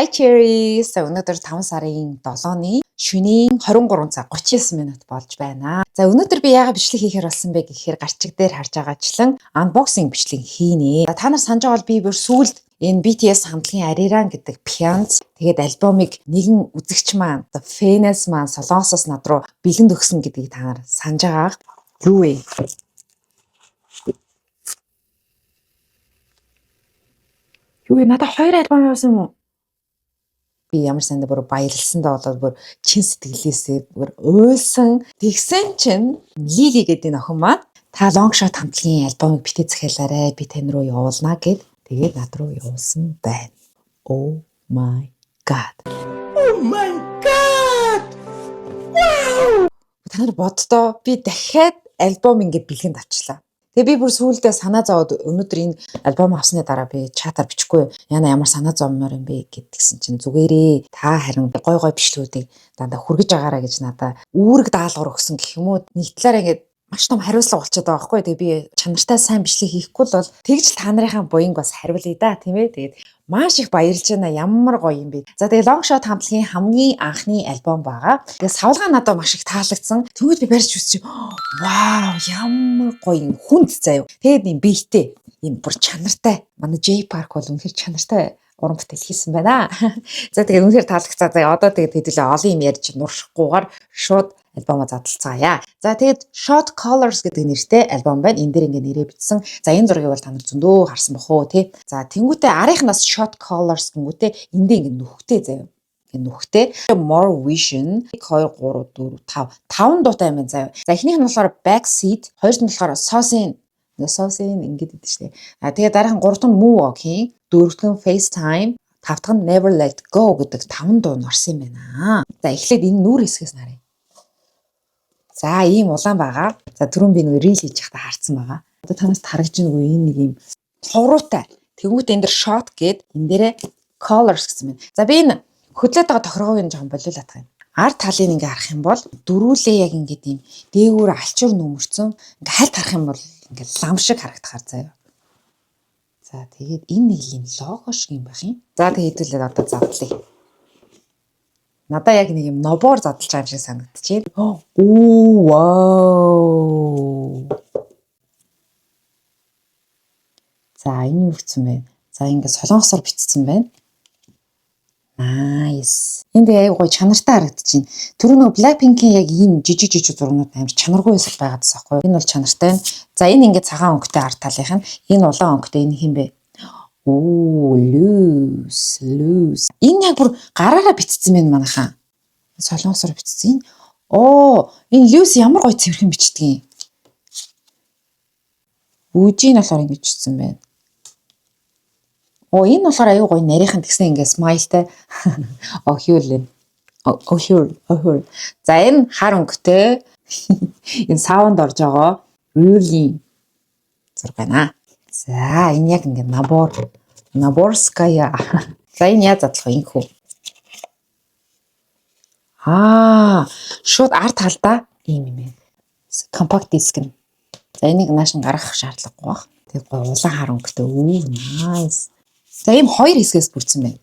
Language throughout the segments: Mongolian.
Hi Cherries. Өнөөдөр 5 сарын 7-ны шөнийн 23 цаг 39 минут болж байна. За өнөөдөр би яагаад бичлэг хийхээр болсон бэ гэхээр гарчиг дээр харж байгаачлан unboxing бичлэг хийнэ. Та нар санаж байгаа бол би бүр сүүлд энэ BTS хамтлагийн Ariran гэдэг Fiance тэгээд альбомыг нэгэн үзэгч маань фэнэс маань Солонгосоос над руу бэлэнд өгсөн гэдгийг та нар санаж байгаа. Юу вэ? Юу вэ? Надад 2 альбом явуулсан юм уу? Би ямар санд бүр баярлсандаа болоод бүр чин сэтгэлээсээ бүр уйлсан. Тэгсэн чинь Лили гэдэг охин маань та long shot хамтлагийн альбомыг битээ захиалаарай. Би тань руу явуулнаа гэд тэгээд над руу явуулсан байна. Oh my god. Oh my god. Wow. Та нар боддоо би дахиад альбом ингээд бэлгэнд авчлаа. Тэгээ би бүр сүүлдээ санаа зовоод өнөөдөр энэ альбом авсны дараа би чатаар бичихгүй яна ямар санаа зовмоор юм бэ гэдгсэн чинь зүгээрээ та харин гой гой бичлүүдийг дандаа хүргэж агаараа гэж надаа үүрэг даалгавар өгсөн гэх юм уу нэг талаараа ингээд маш том хариуцлага болчиход байгаа байхгүй. Тэгээ би чанартай сайн бичлэг хийхгүй л бол тэгж та нарынхаа буянг бас хариулъя да тийм ээ. Тэгээд маш их баярлж байна. Ямар гоё юм бэ. За тэгээ long shot хамтлагийн хамгийн анхны альбом байгаа. Тэгээ савлгаа надад маш их таалагдсан. Тэгвэл би барьж үзчих. Вау, ямар гоё юм хүнд заяа. Тэгээд юм биетэй, юм бүр чанартай. Манай J Park бол үнэхээр чанартай уран бүтээл хийсэн байна. За тэгээ үнэхээр таалагдсан. За одоо тэгээд хэдүүлээ олон юм ярьж нуршихгүйгээр шууд альбомоо задлцгаая. За тэгээд Shot Colors гэдэг нэртэй альбом байна. Энэ дээр ингээ нэрээ бичсэн. За энэ зургийг бол та нар зөндөө харсан бах уу тий. За тэнгуүтээ арийнхнаас Shot Colors гингүүтээ эндээ ингээ нүхтэй заяа. Ингээ нүхтэй. More Vision 1 2 3 4 5 дуутай юм байна заяа. За эхнийх нь болохоор Backseat, хоёрт нь болохоор Saucin ингээд гэдэг чинь. А тэгээд дараахан 3 дахь нь Moonwalking, 4 дахь нь FaceTime, 5 дахь нь Never Let Go гэдэг 5 дуу норсон юм байна. За эхлээд энэ нүүр хэсгээс нарыг. За ийм улаан байгаа. За түрүүн би нэг рил хийж байхдаа харсан байгаа. Одоо танаас харагдж байгаа нэг энэ нэг юм товруутай. Тэгвэл энэ дэр shot гээд энэ дээрээ colors гэсэн юм. За би энэ хөдлөөд байгаа тохиргоог нь жоохон болиулаад байгаа юм. Ард талыг ингээ харах юм бол дөрүүлээ яг ингээд юм дээгүүр алчуур нөмөрцөн ингээ хальт харах юм бол ингээ лам шиг харагдахаар заяа. За тэгээд энэ нэг юм лого шиг юм байх юм. За тэгээд хэдүүлээд одоо задлаа. Надаа яг нэг юм нобоор задлж байгаа юм шиг санагдчихээн. Оо вау. За энэ юу гэсэн бэ? За ингээд солонгосоор бичсэн байна. Nice. Энд аяг гоё чанартай харагдчихээн. Түрүү нэг Blackpink-ийн яг ийм жижиг зургууд амар чанаргүй байсан байгаад байгаа байхгүй юу? Энэ бол чанартай. За энэ ингээд цагаан өнгөтэй ард талынх нь, энэ улаан өнгөтэй энэ хэм бэ? Оо, loose. Энэ яг бүр гараараа бичсэн байна манайхаа. Солонгосоор бичсэн. Оо, энэ loose ямар гоё цэвэрхэн бичдэг юм. Үжийн болохоор ингэж бичсэн байна. Оо, энэ болохоор аюу гоё нарийнхан тэгснэ ингээ смайлтай. Охиулэн. Охиул. За энэ хар өнгөтэй. Энэ саунд орж байгаа. Рүүлийн зураг байна. За энэ яг ингээ Наборская. За энэ яаж задлах вэ инхүү? Шууд ард талдаа ийм юм байна. Компакт диск нь. За энийг нааш нь гаргах шаардлагагүй баг. Тэг гоё улаан хар өнгөтэй. Nice. За ийм хоёр хэсгээс бүрдсэн байна.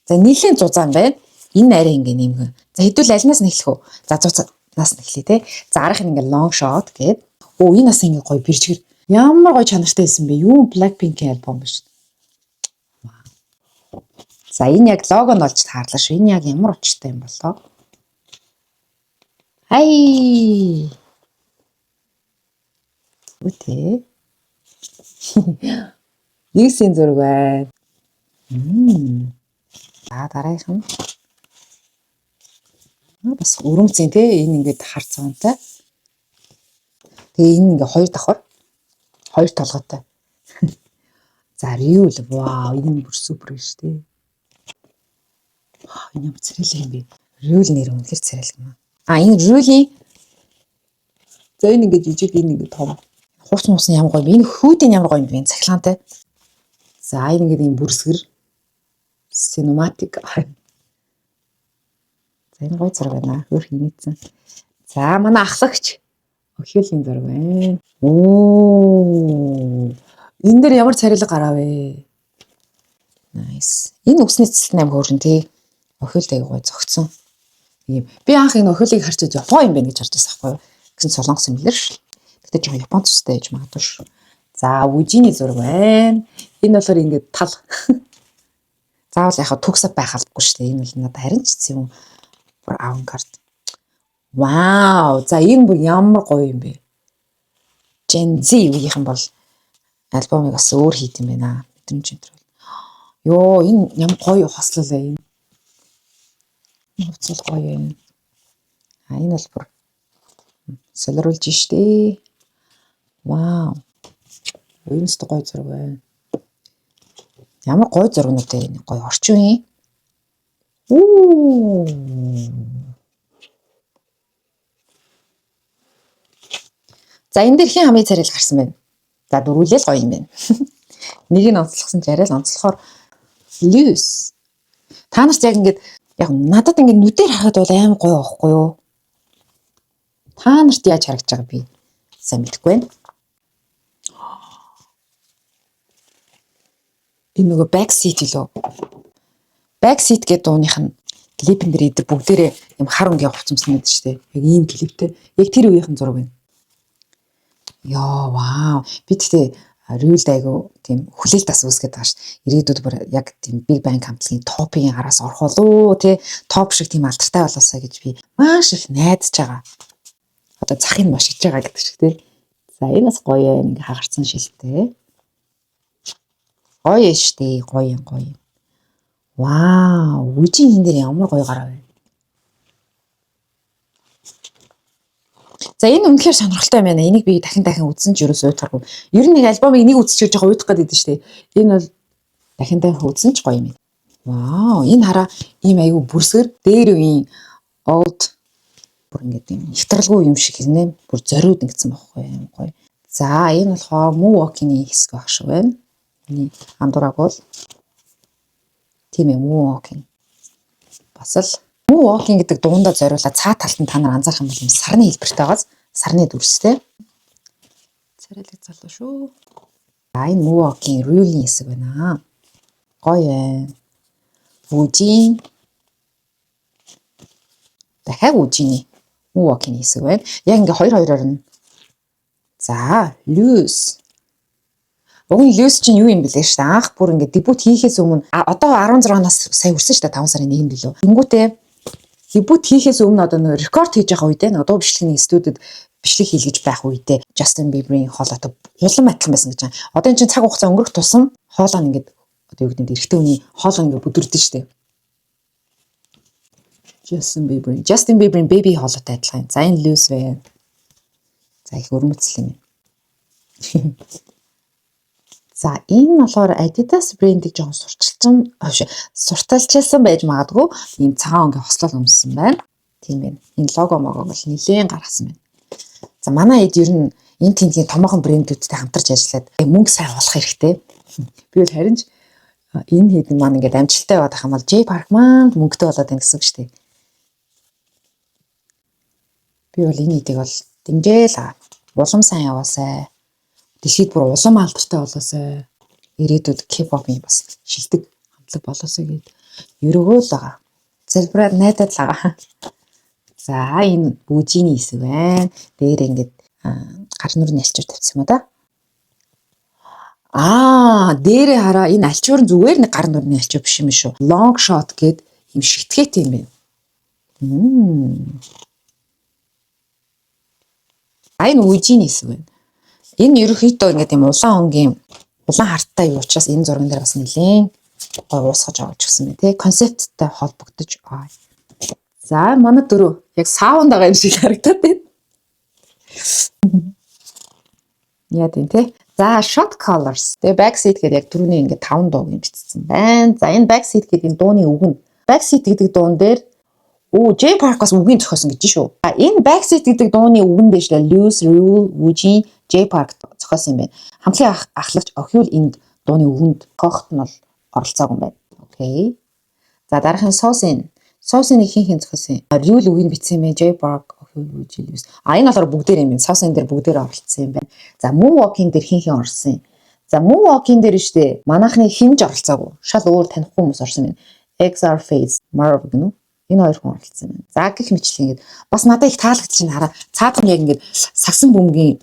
За нийлэн зузаан байна. Энэ арай ингээ нэмгэн. За хэдүүл альнаас нь эхлэх үү? За зузаанаас нь эхлэе те. За арах нь ингээ long shot гээд. Оо энэ бас ингээ гоё бэржгэр. Ямар гоё чанартай байсан бэ? Юу Blackpink-ийн альбом биш. За энэ яг лого нь олж таарлаа шүү. Энэ яг ямар учиртай юм болоо? Ай. Үгүй. Нийсийн зураг бай. За дараагийнх нь. Бас өрөмцэн те энэ ингээд харцгаантай. Тэгээ энэ ингээ хоёр давхар. Хоёр толгойтой. За рил. Вау, энэ бүр супер шүү дээ. Энэ юм царайлаг юм бэ? Рил нэр үнэхээр царайлаг юм. Энэ рилийн. За энэ ингээ жижиг энэ ингээ том. Хурц муусан ямар гоё юм. Энэ хүүдийн ямар гоё юм бэ? Цахилгаантай. За энэ ингээ юм бүрсгэр. Cinematic. За энэ гоё зураг байна. Хөрх нийцсэн. За манай ахлагч охиолын зураг байна. Оо. Энэ дээр ямар царайлаг гараа вэ? Nice. Энэ үсний цэцэлт 8 хөөрхөн тий. Охиолтой гоё зөгцсөн. Ийм би анх энэ охиолыг харчаад Япон юм байна гэж харж байсан байхгүй юу? Гэсэн солонгос юм лэр ш. Гэтэ жоохон Япон цустай гэж магадгүй ш. За үжиний зураг байна. Энэ болохоор ингээд тал. Заавал яхаа төгсөв байх албагүй шүү дээ. Энэ бол надад харин ч юм бүр авангард. Вау. За энэ бүр ямар гоё юм бэ? Gen Z үеийнхэн бол альбомыг бас өөр хийд юм байна. Мэдрэмж энэ төр. Йоо энэ ямар гоё хослол вэ энэ. Хувцал гоё юм. Энэ бол бүр солируулж штэ. Вау. Өөрөөс гоё зураг байна. Ямар гоё зургууд энэ гоё орчин үеийн. За энэ дээр хин хамгийн царил гарсан байна. За дөрвөлээ л гоё юм байна. Нэг нь онцлогсон ч арай л онцлохоор Lewis. Та нарт яг ингээд яг надад ингээд нүдээр харахад бол амар гоё байхгүй юу? Та нарт яаж харагдаж байгаа би сайн мэдэхгүй байна. Энэ нөгөө backseat лөө. Backseat гэдэг дууных нь клипэн дээр идэг бүгдээрээ юм хар өнгийн хувцамсан байдаг шүү дээ. Яг ийм клиптэй. Яг тэр үеийнхэн зураг байна. Яа вау. Би тэгтээ Рүүлд айгу тийм хүлээлт бас үүсгээд байгаа шүү. Ирээдүйд бүр яг тийм Big Bang хамтлагийн топын араас орох болоо тий топ шиг тийм алдартай болоосаа гэж би маш их найдаж байгаа. Одоо захыг машиж байгаа гэдэг шиг тий. За энэ бас гоё юм ингээ хагарсан шилтэй. Гоё штэ гоё. Вау, үжийн энэ дээр ямар гоё гараа вэ? За энэ үнэхээр сонирхолтой юм байна. Энийг би дахин үзсэн ч ерөөсөө уйтгаргүй. Ер нь нэг альбомыг нэг үзчихэж байгаа уйдах гэдэг шүү дээ. Энэ бол дахин үзсэн ч гоё юм. Вау, энэ хараа ийм аюу бүрсгэр дээр үеийн old бүр ингээд юм ихтралгүй юм шиг хэрнээ бүр зориуд ингэсэн байхгүй юм гоё. За энэ болохоор Moonwalking-ийн хэсэг баг шиг байна. Миний андуураг бол тийм ээ Moonwalking. Бас л Moonwalking гэдэг дугундаа зориулаад цаа талд нь та нар анзаарах юм бол юм сарны хэлбэртэй байгаас сарны дүрстэй. Царайлаг залуу шүү. За энэ Moonwalking Rule-ийн хэсэг байна. Гоё ээ. Үжийн дахиад үжиний Moonwalking хэсэг байна. Яг ингээ хоёр-хоёроор нь. За, Lewis. Уг нь Lewis чинь юу юм бэлээ шүү дээ. Анх бүр ингээ дебют хийхээс өмнө одоо 16 нас сая хүрсэн шүү дээ 5 сарын 1-нд лөө. Тэнгүүтээ дебют хийхээс өмнө одоо нөө рекорд хийж байгаа үедээ одоо бичлэгийн студид бичлэг хийлгэж байх үедээ Justin Bieber-ийн хоолойтой улам адилхан байсан гэж байна. Одоо энэ чинь цаг хугацаа өнгөрөх тусам хоолой нь ингээд одоо юу гэдэг нь эрэгтэй хүний хоолой ингээд бүдэрдэн шүү дээ. Justin Bieber-ийн baby хоолойтой адилхан. За энэ Lewis вэ. За их өрмөцөл юм. За энэ болохоор Adidas брэндийг жоон сурталчилсан байж магадгүй ийм цагаан өнгийн хослол өмссөн байна. Тийм байна. Энэ лого могог бол нэлээд гаргасан байна. За манай эд ер нь энэ тэмдгийн томоохон брэндүүдтэй хамтарч ажиллаад мөнгө сайн олох хэрэгтэй. Би бол харин ч энэ хэдэн маань ингээд амжилттай яваад байгаа юм бол J Park маань мөнгөтэй болоод байна гэсэн үг шүү дээ. Би бол энэ эдийг бол дэмжээл улам сайн яваасай. Дэлхийд бүр улам алдартай болоосай. Ирээдүйд K-pop-ийн бас шилдэг хамтлаг болоосай гэд ерөөгөө л байгаа. Залбираад найдаад л байгаа. За энэ бүжиний хэсэг байна. Дээр ингээд гар нүрийн альчуур тавьсан юм да. Дээрээ хараа энэ альчуур нь зүгээр нэг гар нүрийн альчуур биш юм шүү. Long shot гэд юм шигтгэт юм байна. Энэ үжиний хэсэг байна. Энэ ерөнхийдөө ингээд юм улаан өнгийн улаан харттай юу учраас энэ зурган дээр бас нэлээд гой уусгаж авч гисэн мэ тий концепттэй холбогдож. За манай дөрөв яг саунд байгаа юм шиг харагдаад байна. Яа тийм тий. За shot colors. Тэгээ backseat гэдэг яг түрүүний ингээд 5 дуу юм бичсэн байна. За энэ backseat гэдэг энэ дууны үг нь backseat гэдэг дуун дээр J Park-аас үгийн зохиосон гэж шүү. Энэ backseat гэдэг дууны үгэн дээр шүү. Lewis, Rule, Wuji, J Park зохиосон юм байна. Хамтлагийн ахлагч охиул энд дууны үгэнд коохт нь бол оролцоог юм байна. Окей. За дараагийн Sauce-ийн хин зохиосон. Rule үгийг бичсэн юм байна. J Park, охиул, Wuji, Lewis. Энэ болохоор бүгдээр юм байна. Sauce-ийн дээр бүгдээр оролцсон юм байна. За Moonwalking дээр хин орсон юм. За Moonwalking дээр штэ манайхны хинж оролцоогүй. Шал өөр таних хүмүүс орсон байна. XR Phase Marv гэнэ үү? Энэ хоёр хүн оролцсон байна. За гэх мэтлээ ингээд бас надад их таалагдчих чинь хараа. Цаадхан яг ингээд сагсан бөмбөгийн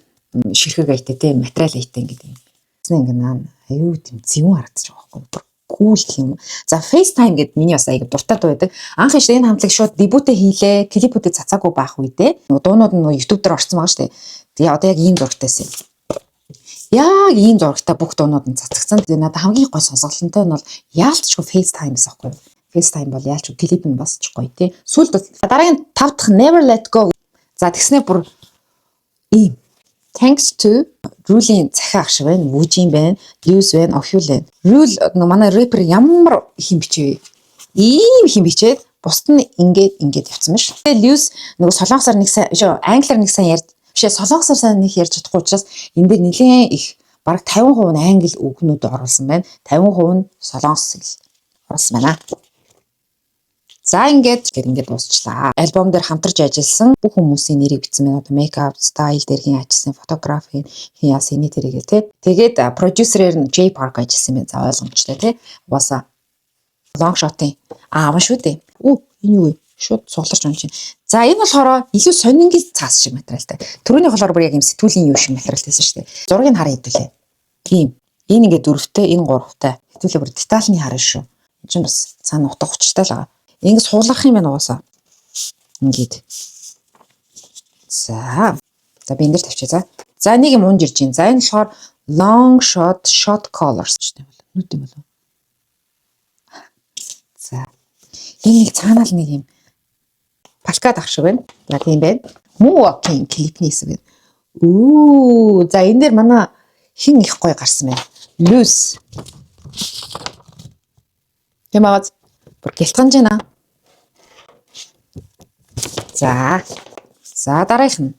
ширхэг айтай те материал айтай ингээд юм. Тэснэ ингээд наа аюу тийм зөвүүн харагдаж байгаа байхгүй. Кул гэх юм. За FaceTime гэд миний бас аяг дуртай дуу байдаг. Анх нь энэ хамтлаг шууд дебютээ хийлээ. Клипүүдээ цацаагүй байх үедээ дуунууд нь YouTube дээр орсон байгаа шүү дээ. Тэгээ одоо яг ийм зургатайсэн. Яг ийм зурагтай бүх дуунууд нь цацагцсан. Тэгээ надад хамгийн гой сонсголонтой нь бол яалтчгүй FaceTime-с аахгүй. FaceTime бол яалч клип нь бас ч гоё тий. Сүүлд дараагийн 5 дахь Never Let Go. За тэгснээр бүр ийм Thanks to Rule-ийн захиа ах шиг байна. Wujin байна. Lewis байна. Ohyul байна. Rule манай рэпер ямар хин бичээ. Ийм хин бичээд бусд нь ингээд явцсан байна шүү. Тэгээ Lewis нөгөө солонгосоор нэг сайн англиар нэг сайн ярьж бишээ солонгосоор сайн нэг ярьж чадахгүй учраас энэ дээр нэлээд их бараг 50% нь англи үгнүүд оруулсан байна. 50% нь солонгос хэл оруулсан байна. За ингээд дуусчлаа. Альбом дээр хамтарч ажилласан бүх хүмүүсийн нэрийг бичсэн байна. Одоо мейкап, стайл дээр хин ажилласан, фотографи хин яасан эний тэрийгээ тий. Тэгээд продюсерээр нь J Park ажилласан байна. За ойлгомжтой тий. Угаасаа long shot-ийн маш шүү дээ. Энэ юу вэ? Шууд сугларч юм чинь. За энэ болохоор илүү сонингийн цаас шиг материалтай. Түрүүний болохоор бүр яг юм сэтгүүлийн юу шиг материалтайсэн шүү дээ. Зургийг хараа хэдүүлээ. Тийм. Энэ ингээд 4-тэй, энэ 3-тай. Хэдүүлээ бүр детальны харна шүү. Энэ чинь бас цаана утга учиртай л байгаа. Ингээд суулгах юм байна угаасаа. Ингээд. За би энэ дээр тавьчих за. За нэг юм унж ирж байна. За энэ болохоор long shot colors гэж байна. Нүд юм болов. За. Энэ нэг цаанаа л нэг юм палкад ах шиг байна. За тийм байна. Moonwalking клипний хэсэг байна. За энэ дээр манай хин их гоё гарсан байна. Lewis. Ямагад бүр гэлтганж байна. За дараах нь.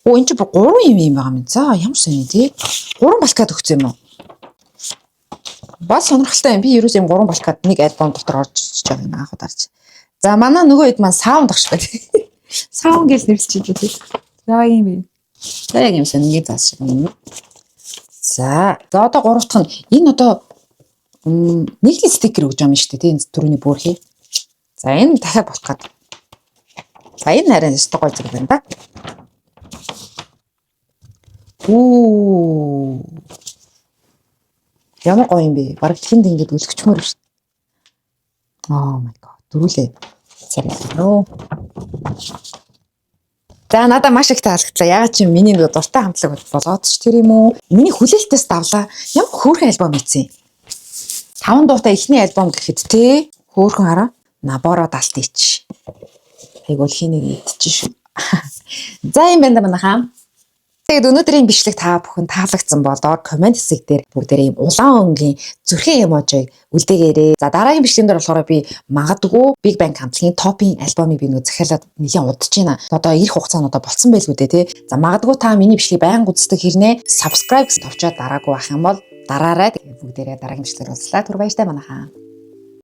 Энд чи бүр 3 юм байгаа юм. За ямар сони тий. 3 балкад өгсөн юм уу? Бас сонирхолтой юм. Би ерөөс юм 3 балкад нэг альбом дотор орж ичж байгаа юм анх ударч. За манай нөгөө хэд маань саунд ахшгүй тий. Саунд гэж нэрлэж байгаа тий. За юм бэ. За яг юм сонингийн зас шиг юм. За одоо 3 дахь нь энэ одоо нэг л стикер өгж байгаа юм шүү дээ тий. Түрүүний бүрхий. За энэ дахиад болох гээд. За энэ харин өстой гоё зэрэг байна да. Ямар гоё юм бэ? Бараг хинд ингэж өлгчмөр шүү. Oh my god. Дөрүлээ. Царай. За надад маш их таалагдлаа. Ягаад чи миний нэг дуртай хамтлаг болоод ч тэр юм уу? Миний хүлээлтээс давлаа. Ямар хөөрхөн альбом ийцэн. 5 дуутай эхний альбом гэхэд те хөөрхөн хараа. Наборо далтыч. Айгуул хинийг идчих шүү. За юм байна манайхаа. Тэгээд өнөөдрийн бичлэг та бүхэн таалагдсан болоод комент хэсэг дээр бүгдээрээ юм улаан өнгийн зүрхэн эможиг үлдээгээрэй. За дараагийн бичлэгэн дээр болохоор би магадгүй Big Bang хамтлагийн топын альбомыг би нэг захиалаад нэлийн удаж байна. Одоо ирэх хугацаанд одоо болцсон байлгүй дээ тий. За магадгүй та миний бичлэгийг байнга үздэг хэрнээ subscribe гэж товчоод дараагүй байх юм бол дараарай. Тэгээд бүгдээрээ дараагийн бичлэгээр уулзлаа. Түр баяртай манайхаа.